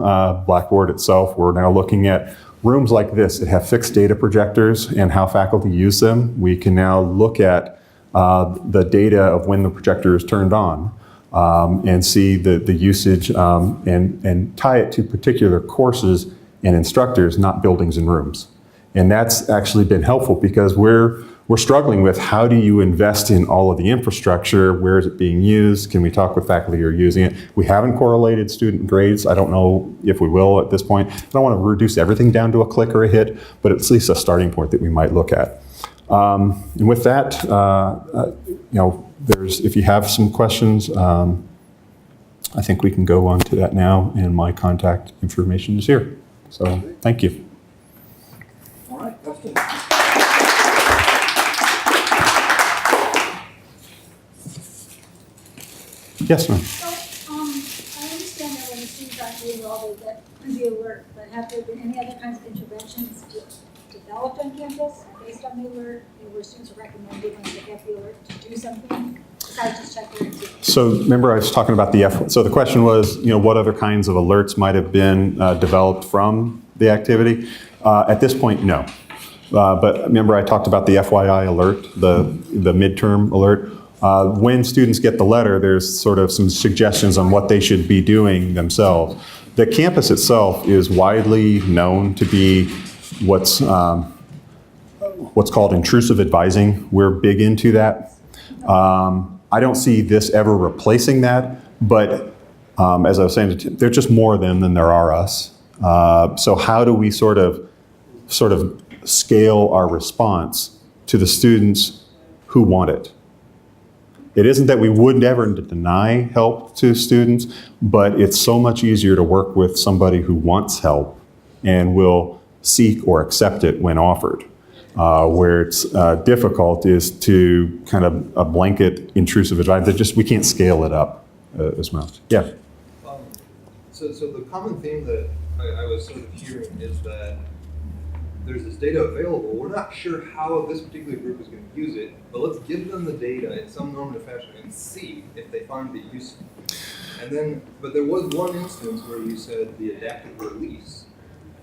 Blackboard itself. We're now looking at rooms like this that have fixed data projectors and how faculty use them. We can now look at the data of when the projector is turned on and see the usage and tie it to particular courses and instructors, not buildings and rooms. And that's actually been helpful because we're struggling with how do you invest in all of the infrastructure? Where is it being used? Can we talk with faculty who are using it? We haven't correlated student grades. I don't know if we will at this point. I don't want to reduce everything down to a click or a hit, but it's at least a starting point that we might look at. And with that, if you have some questions, I think we can go on to that now, and my contact information is here. So thank you. All right, questions? Yes, ma'am. So, I understand that when the students aren't doing well, they get the alert, but have there been any other kinds of interventions developed on campus based on the alert, where students are recommended when they get the alert to do something besides just check their activity? So remember I was talking about so the question was, what other kinds of alerts might have been developed from the activity? At this point, no. But remember I talked about the FYI alert, the midterm alert. When students get the letter, there's sort of some suggestions on what they should be doing themselves. The campus itself is widely known to be what's called intrusive advising. We're big into that. I don't see this ever replacing that, but as I was saying, there's just more of them than there are us. So how do we sort of scale our response to the students who want it? It isn't that we would never deny help to students, but it's so much easier to work with somebody who wants help and will seek or accept it when offered. Where it's difficult is to kind of a blanket intrusive advice that we can't scale it up as much. Yeah. So the common theme that I was sort of hearing is that there's this data available. We're not sure how this particular group is going to use it, but let's give them the data in some normative fashion and see if they find it useful. But there was one instance where you said the adaptive release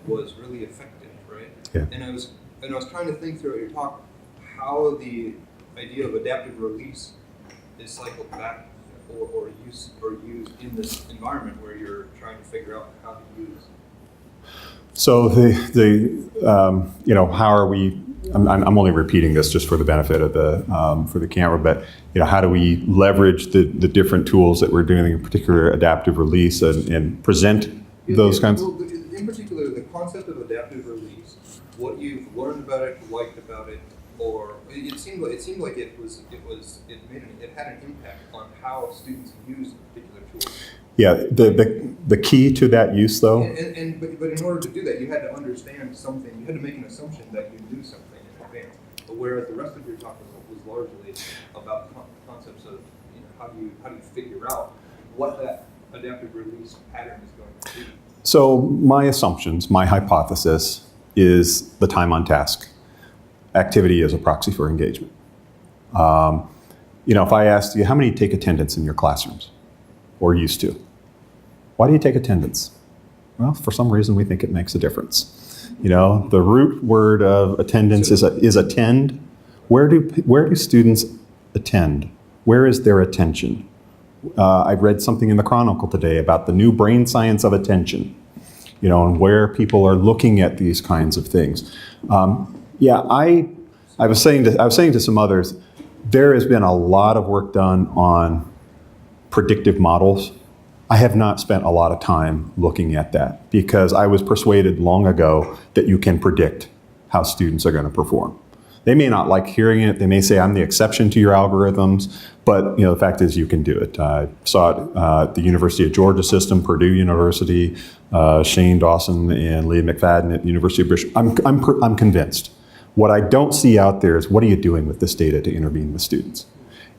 was really effective, right? Yeah. And I was trying to think through your talk how the idea of adaptive release is cycled back or used in this environment where you're trying to figure out how to use. So how are we? I'm only repeating this just for the benefit of for the camera, but how do we leverage the different tools that we're doing, in particular adaptive release, and present those kinds? Well, in particular, the concept of adaptive release, what you've learned about it, liked about it, or it seemed like it had an impact on how students use particular tools. Yeah, the key to that use, though. But in order to do that, you had to understand something. You had to make an assumption that you knew something in advance. But whereas the rest of your talk was largely about concepts of how do you figure out what that adaptive release pattern is going to be. So my assumptions, my hypothesis is the time on task. Activity is a proxy for engagement. If I asked you, how many take attendance in your classrooms? Or used to? Why do you take attendance? Well, for some reason we think it makes a difference. You know, the root word of attendance is attend. Where do students attend? Where is their attention? I read something in the Chronicle today about the new brain science of attention, you know, and where people are looking at these kinds of things. I was saying to some others, there has been a lot of work done on predictive models. I have not spent a lot of time looking at that because I was persuaded long ago that you can predict how students are going to perform. They may not like hearing it. They may say, I'm the exception to your algorithms. But you know, the fact is you can do it. I saw it at the University of Georgia system, Purdue University, Shane Dawson and Leah McFadden at the University of British. I'm convinced. What I don't see out there is what are you doing with this data to intervene with students?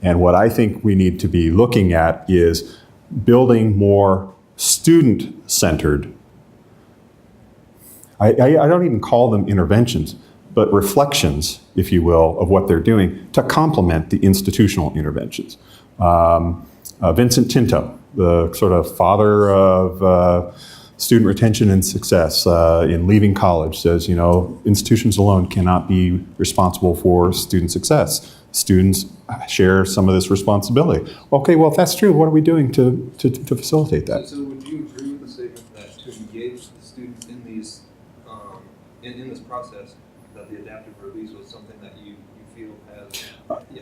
And what I think we need to be looking at is building more student-centered, I don't even call them interventions, but reflections, if you will, of what they're doing to complement the institutional interventions. Vincent Tinto, the sort of father of student retention and success in leaving college, says, you know, institutions alone cannot be responsible for student success. Students share some of this responsibility. Okay, well, if that's true, what are we doing to facilitate that? So would you agree with the statement that to engage the students in these in this process, that the adaptive release was something that you feel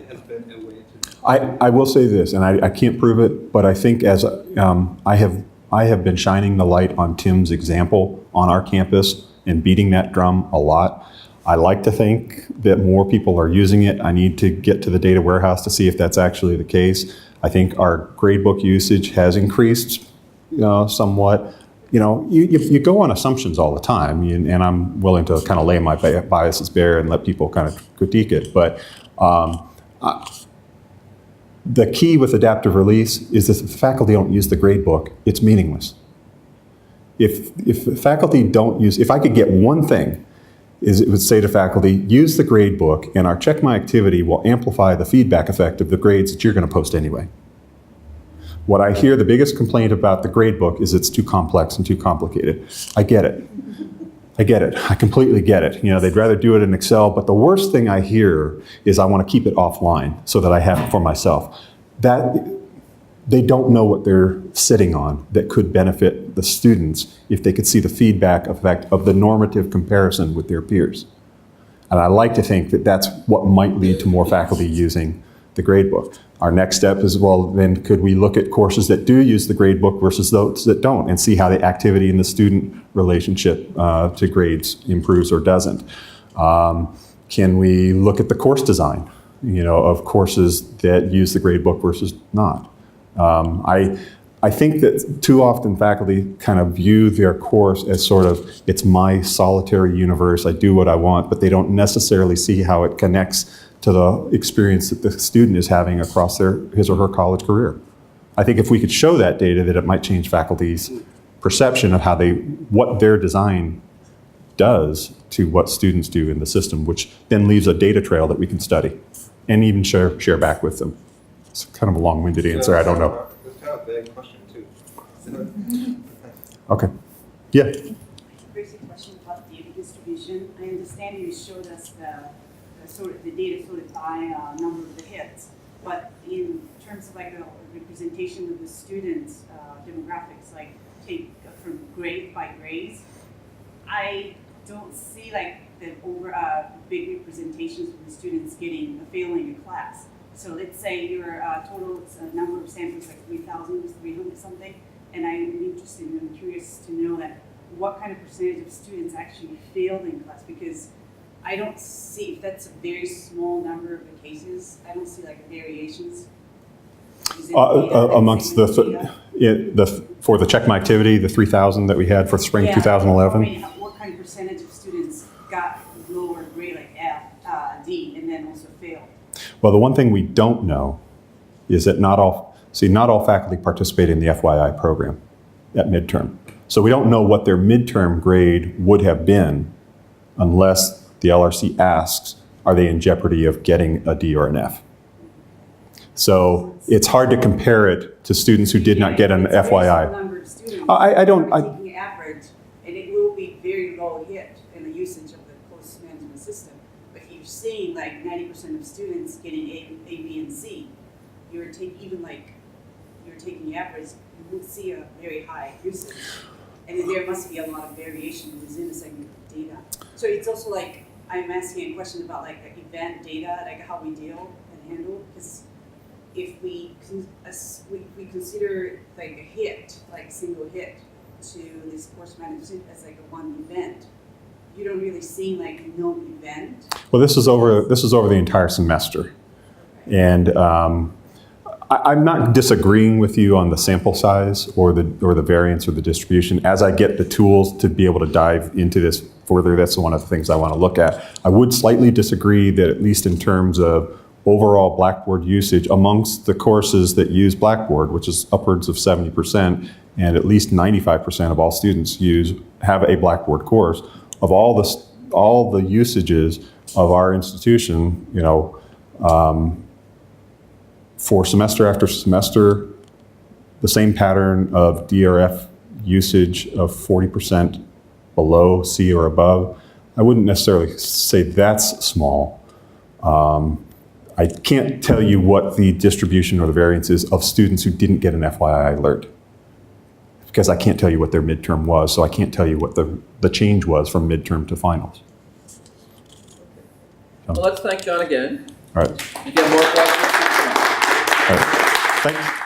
has been a way to? I will say this, and I can't prove it, but I think as I have been shining the light on Tim's example on our campus and beating that drum a lot. I like to think that more people are using it. I need to get to the data warehouse to see if that's actually the case. I think our gradebook usage has increased, somewhat. You know, you go on assumptions all the time, and I'm willing to kind of lay my biases bare and let people kind of critique it. But the key with adaptive release is that if the faculty don't use the gradebook, it's meaningless. If the faculty don't use, if I could get one thing, is it would say to faculty, use the gradebook, and our Check My Activity will amplify the feedback effect of the grades that you're going to post anyway. What I hear the biggest complaint about the gradebook is it's too complex and too complicated. I get it. I completely get it. You know, they'd rather do it in Excel, but the worst thing I hear is I want to keep it offline so that I have it for myself. That they don't know what they're sitting on that could benefit the students if they could see the feedback effect of the normative comparison with their peers. And I like to think that that's what might lead to more faculty using the gradebook. Our next step is, well, then could we look at courses that do use the gradebook versus those that don't and see how the activity in the student relationship to grades improves or doesn't? Can we look at the course design, of courses that use the gradebook versus not? I think that too often faculty kind of view their course as sort of, it's my solitary universe, I do what I want, but they don't necessarily see how it connects to the experience that the student is having across his or her college career. I think if we could show that data, that it might change faculty's perception of what their design does to what students do in the system, which then leaves a data trail that we can study and even share back with them. It's kind of a long-winded answer, I don't know. It's kind of a vague question too. Okay, yeah. Basic question about data distribution. I understand you showed us the data sorted by number of the hits, but in terms of like a representation of the students' demographics, like take from grade by grades, I don't see like the big representations of the students getting a failing a class. So let's say your total number of samples like 3,000 is 300 something, and I'm curious to know that what kind of percentage of students actually failed in class, because I don't see, if that's a very small number of the cases, I don't see like variations. Amongst for the Check My Activity, the 3,000 that we had for spring 2011. What kind of percentage of students got lower grade, like F, D, and then also failed? Well, the one thing we don't know is that not all faculty participate in the FYI program at midterm. So we don't know what their midterm grade would have been unless the LRC asks, are they in jeopardy of getting a D or an F? So it's hard to compare it to students who did not get an FYI. Number of students I don't. taking average, and it will be very low hit in usage of the course management system. But if you're seeing like 90% of students getting A, B, and C, you're taking the average, you would see a very high usage. And then there must be a lot of variation within the segment of data. So it's also like, I'm asking a question about like the event data, like how we deal and handle, because if we consider like a hit, like single hit to this course management as like a one event, you don't really see like no event. Well, this is over the entire semester. And I'm not disagreeing with you on the sample size or the variance or the distribution. As I get the tools to be able to dive into this further, that's one of the things I want to look at. I would slightly disagree that, at least in terms of overall Blackboard usage amongst the courses that use Blackboard, which is upwards of 70%, and at least 95% of all students have a Blackboard course. Of all the usages of our institution, for semester after semester, the same pattern of DRF usage of 40% below C or above. I wouldn't necessarily say that's small. I can't tell you what the distribution or the variance is of students who didn't get an FYI alert, because I can't tell you what their midterm was, so I can't tell you what the change was from midterm to finals. Well, let's thank John again. All right. If you have more questions, please come up. All right. Thanks.